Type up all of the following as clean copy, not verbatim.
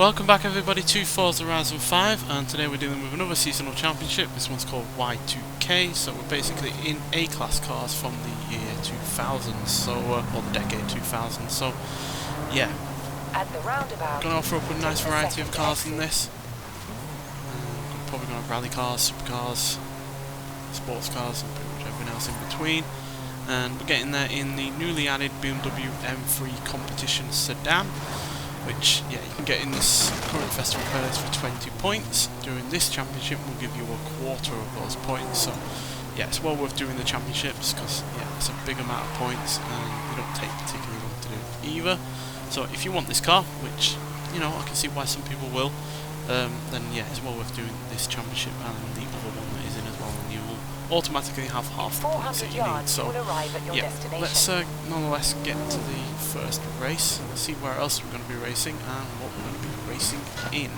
Welcome back everybody to Forza Horizon 5, and today we're dealing with another seasonal championship. This one's called Y2K, so we're basically in A-class cars from the year 2000, so, or the decade 2000, so yeah. At the roundabout, going to offer up a nice variety of cars in this. We're probably going to have rally cars, supercars, sports cars, and pretty much everything else in between. And we're getting there in the newly added BMW M3 competition sedan, which, yeah, you can get in this current festival pairs for 20 points. During this championship we'll give you a quarter of those points, so yeah, it's well worth doing the championships because, yeah, it's a big amount of points and they don't take particularly long to do either. So if you want this car, which, you know, I can see why some people will, then yeah, it's well worth doing this championship and the other one that is in as well, and you will automatically have half the points that you need. So yeah, let's nonetheless get to the first race, see where else we're going to be racing and what we're going to be racing in.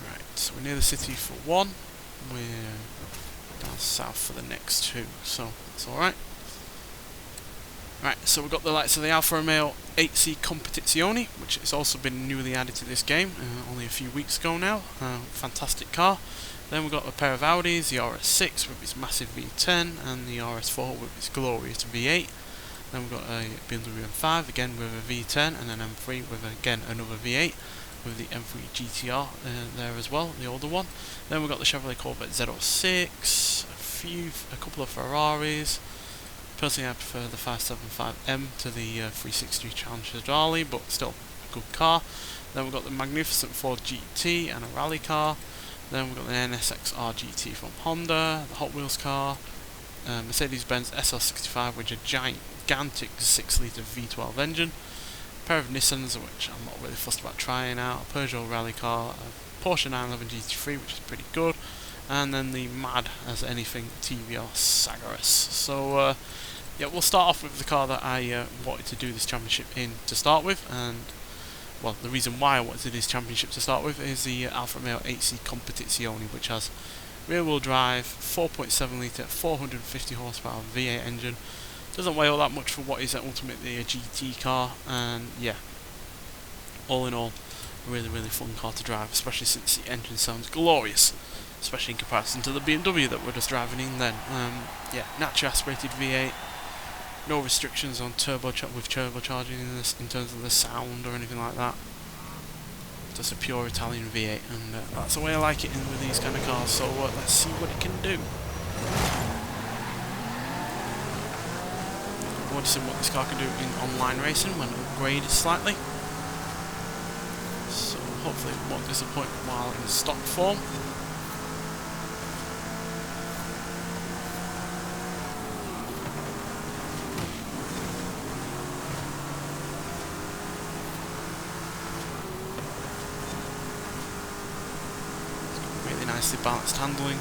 Right, so we're near the city for one, we're down south for the next two, so that's alright. Right, so we've got the likes of the Alfa Romeo 8C Competizione, which has also been newly added to this game, only a few weeks ago now. Fantastic car. Then we've got a pair of Audis, the RS6 with its massive V10, and the RS4 with its glorious V8. Then we've got a BMW M5, again with a V10, and an M3 with, again, another V8, with the M3 GTR there as well, the older one. Then we've got the Chevrolet Corvette Z06, a couple of Ferraris. Personally, I prefer the 575M to the 360 Challenger Dali, but still a good car. Then we've got the magnificent Ford GT and a rally car. Then we've got the NSX-R GT from Honda, the Hot Wheels car, Mercedes-Benz SL65 with a gigantic 6-litre V12 engine, a pair of Nissans, which I'm not really fussed about trying out, a Peugeot rally car, a Porsche 911 GT3, which is pretty good, and then the mad as anything TVR Sagaris. So yeah, we'll start off with the car that I wanted to do this championship in to start with, and well, the reason why I wanted to do this championship to start with is the Alfa Romeo 8C Competizione, which has rear-wheel drive, 4.7 litre, 450 horsepower V8 engine. Doesn't weigh all that much for what is ultimately a GT car, and yeah, all in all, a really fun car to drive, especially since the engine sounds glorious, especially in comparison to the BMW that we're just driving in then. Yeah, naturally aspirated V8, no restrictions on turbocharging in this in terms of the sound or anything like that. Just a pure Italian V8, and that's the way I like it with these kind of cars. So let's see what it can do. I want to see what this car can do in online racing when upgraded slightly. So hopefully it won't disappoint while in stock form. Nicely balanced handling.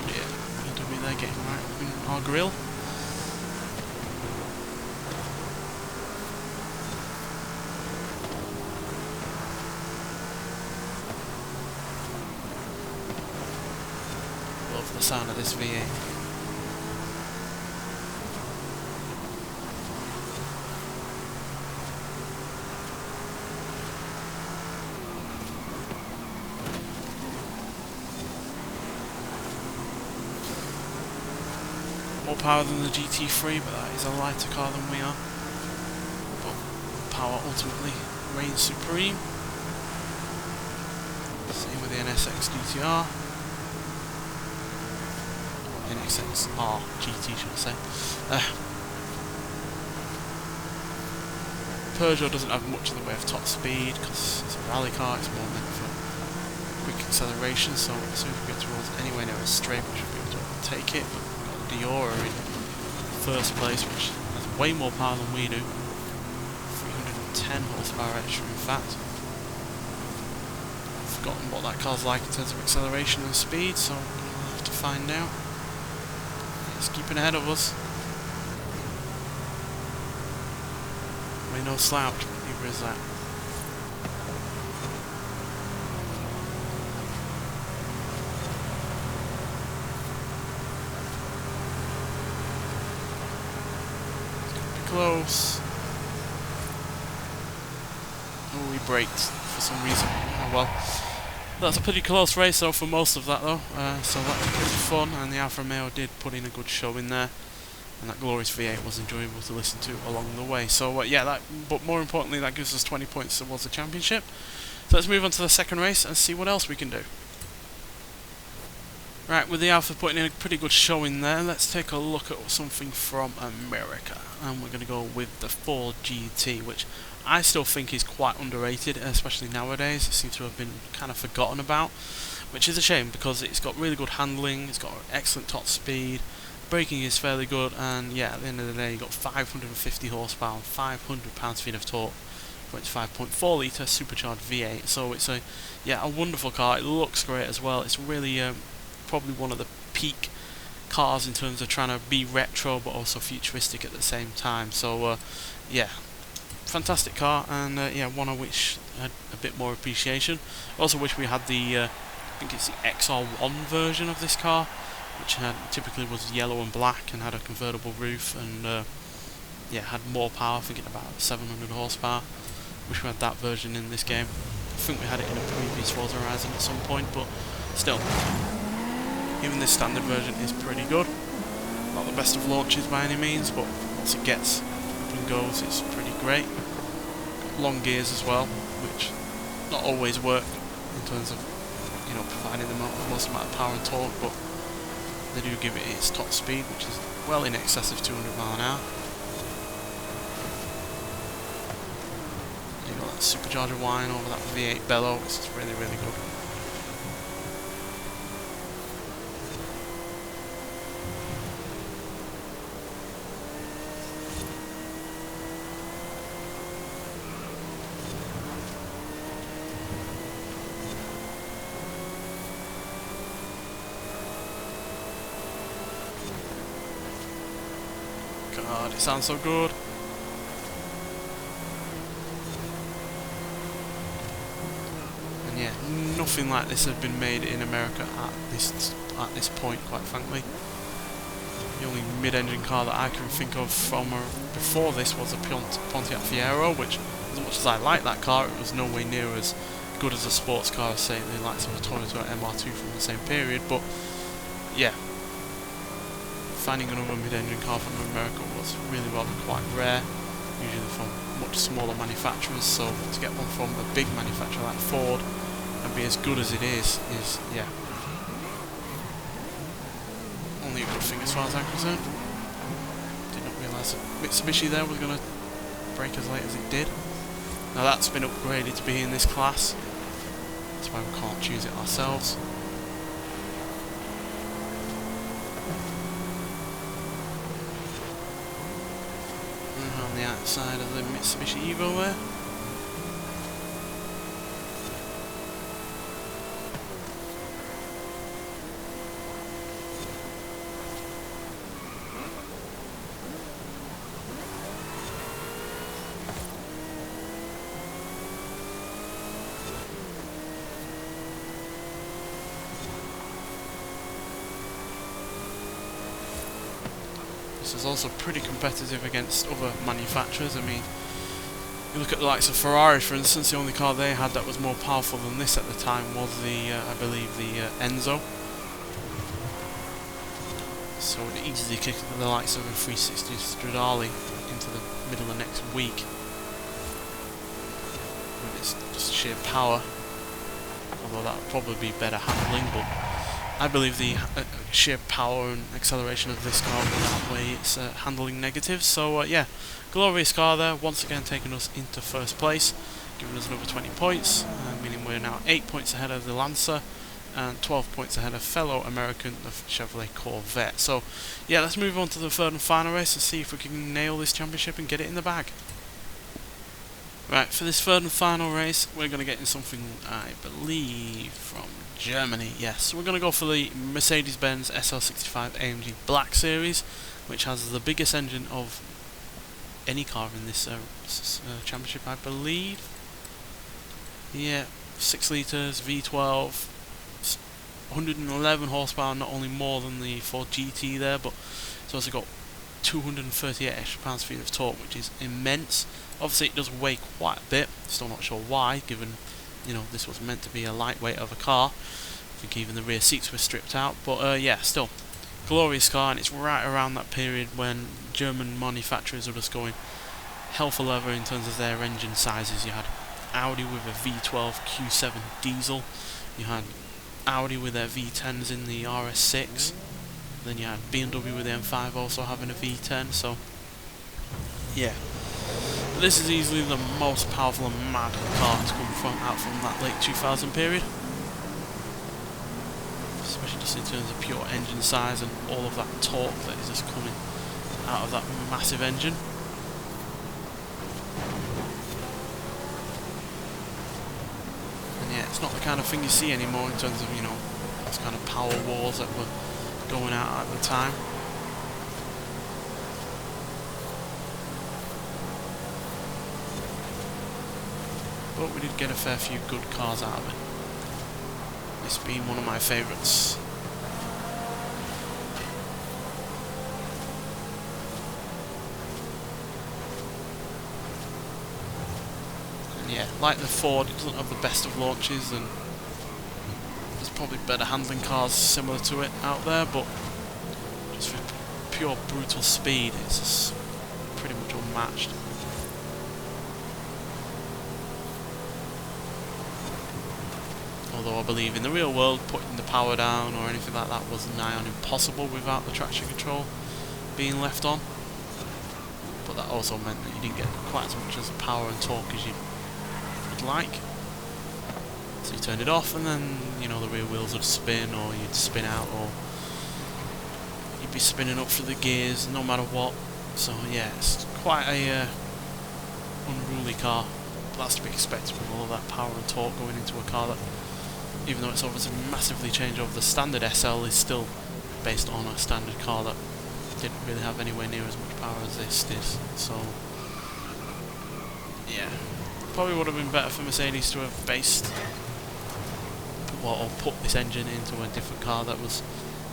Yeah, BMW there getting right in our grill. Love the sound of this V8. More power than the GT3, but that is a lighter car than we are. But power ultimately reigns supreme. Same with the NSX GTR. NSX-R GT, should I say. Peugeot doesn't have much in the way of top speed because it's a rally car, it's more meant for quick acceleration, so as soon as we get towards anywhere near a straight we should be able to overtake it. But Diora in first place, which has way more power than we do. 310 horsepower extra, in fact. I've forgotten what that car's like in terms of acceleration and speed, so we'll have to find out. It's keeping ahead of us. We're no slouch, but neither is that. close. Oh, he braked for some reason. Oh well. That's a pretty close race though for most of that though, so that was pretty fun, and the Alfa Romeo did put in a good show in there, and that glorious V8 was enjoyable to listen to along the way. So yeah, but more importantly, that gives us 20 points towards the championship. So let's move on to the second race and see what else we can do. Right, with the Alfa putting in a pretty good show in there, let's take a look at something from America, and we're going to go with the Ford GT, which I still think is quite underrated, especially nowadays. It seems to have been kind of forgotten about, which is a shame because it's got really good handling, it's got excellent top speed, braking is fairly good, and yeah, at the end of the day, you've got 550 horsepower and 500 pounds-feet of torque for its 5.4 litre supercharged V8. So it's a wonderful car. It looks great as well. It's really probably one of the peak cars in terms of trying to be retro but also futuristic at the same time. So yeah, fantastic car, and yeah, one I wish had a bit more appreciation. I also wish we had the I think it's the XR1 version of this car, which typically was yellow and black and had a convertible roof, and yeah, had more power, thinking about 700 horsepower. Wish we had that version in this game. I think we had it in a previous Forza Horizon at some point, but still, even this standard version is pretty good. Not the best of launches by any means, but once it gets up and goes, it's pretty great. Got long gears as well, which not always work in terms of, you know, providing the most amount of power and torque, but they do give it its top speed, which is well in excess of 200 miles an hour. You got that supercharger whine over that V8 bellow, which is really, really good. God, it sounds so good. And yeah, nothing like this has been made in America at this point, quite frankly. The only mid-engine car that I can think of from before this was a Pontiac Fiero, which, as much as I like that car, it was nowhere near as good as a sports car as, say, the likes of a Toyota MR2 from the same period. But yeah, finding another mid-engine car from America was really rather quite rare, usually from much smaller manufacturers, so to get one from a big manufacturer like Ford and be as good as it is yeah, only a good thing as far as I'm concerned. Did not realise that Mitsubishi there was going to brake as late as it did. Now that's been upgraded to be in this class, that's why we can't choose it ourselves. On the outside of the Mitsubishi Evo there. This is also pretty competitive against other manufacturers. I mean, you look at the likes of Ferrari, for instance. The only car they had that was more powerful than this at the time was the, I believe, the Enzo. So it easily kicked the likes of a 360 Stradale into the middle of next week. I mean, it's just sheer power. Although that would probably be better handling, but I believe the sheer power and acceleration of this car will outweigh its handling negatives. So yeah, glorious car there, once again taking us into first place, giving us another 20 points, meaning we're now 8 points ahead of the Lancer and 12 points ahead of fellow American, the Chevrolet Corvette. So yeah, let's move on to the third and final race and see if we can nail this championship and get it in the bag. Right, for this third and final race, we're going to get in something, I believe, from Germany. Yes, we're going to go for the Mercedes-Benz SL65 AMG Black Series, which has the biggest engine of any car in this championship, I believe. Yeah, 6 litres, V12, 111 horsepower, not only more than the Ford GT there, but it's also got 238 extra pounds-feet of torque, which is immense. Obviously it does weigh quite a bit, still not sure why, given, you know, this was meant to be a lightweight of a car. I think even the rear seats were stripped out, but yeah, still, glorious car, and it's right around that period when German manufacturers were just going hell for leather in terms of their engine sizes. You had Audi with a V12 Q7 diesel, you had Audi with their V10s in the RS6, then you had BMW with the M5 also having a V10, so yeah. But this is easily the most powerful and mad car to come out from that late 2000 period. Especially just in terms of pure engine size and all of that torque that is just coming out of that massive engine. And yeah, it's not the kind of thing you see anymore in terms of, you know, those kind of power wars that were going out at the time. But we did get a fair few good cars out of it. This being one of my favourites. And yeah, like the Ford, it doesn't have the best of launches, and there's probably better handling cars similar to it out there, but just for pure brutal speed, it's just pretty much unmatched. Although I believe in the real world, putting the power down or anything like that was nigh on impossible without the traction control being left on. But that also meant that you didn't get quite as much as power and torque as you would like. So you turned it off, and then, you know, the rear wheels would spin, or you'd spin out, or you'd be spinning up through the gears no matter what. So yeah, it's quite a unruly car. But that's to be expected with all of that power and torque going into a car that, even though it's obviously massively changed over the standard SL, is still based on a standard car that didn't really have anywhere near as much power as this did. So yeah, probably would have been better for Mercedes to have based or put this engine into a different car that was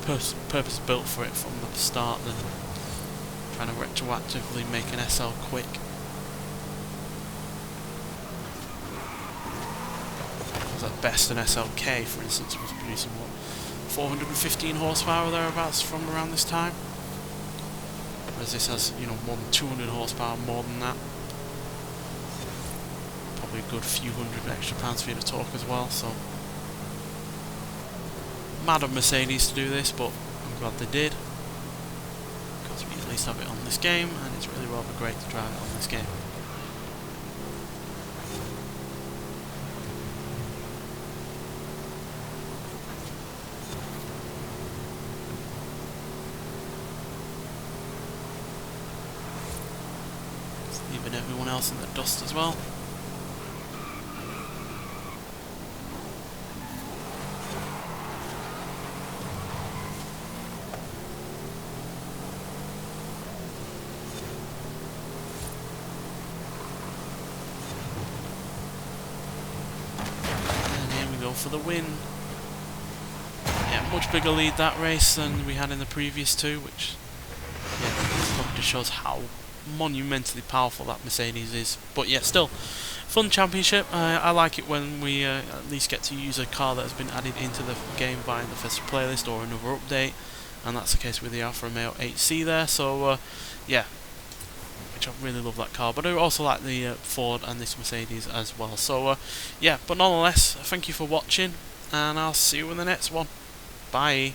purpose built for it from the start, than trying to retroactively make an SL quick. At best, an SLK, for instance, was producing what, 415 horsepower thereabouts from around this time, whereas this has, you know, more than 200 horsepower more than that. Probably a good few hundred extra pounds-feet of torque as well. So mad of Mercedes to do this, but I'm glad they did, because we at least have it on this game, and it's really rather great to drive it on this game. Leaving everyone else in the dust as well. And here we go for the win. Yeah, much bigger lead that race than we had in the previous two, which, yeah, probably just shows how monumentally powerful that Mercedes is. But yeah, still fun championship. I like it when we at least get to use a car that has been added into the game via the Forza playlist or another update, and that's the case with the Alfa Romeo 8C there. So yeah, which I really love that car, but I also like the Ford and this Mercedes as well. So yeah, but nonetheless, thank you for watching, and I'll see you in the next one. Bye.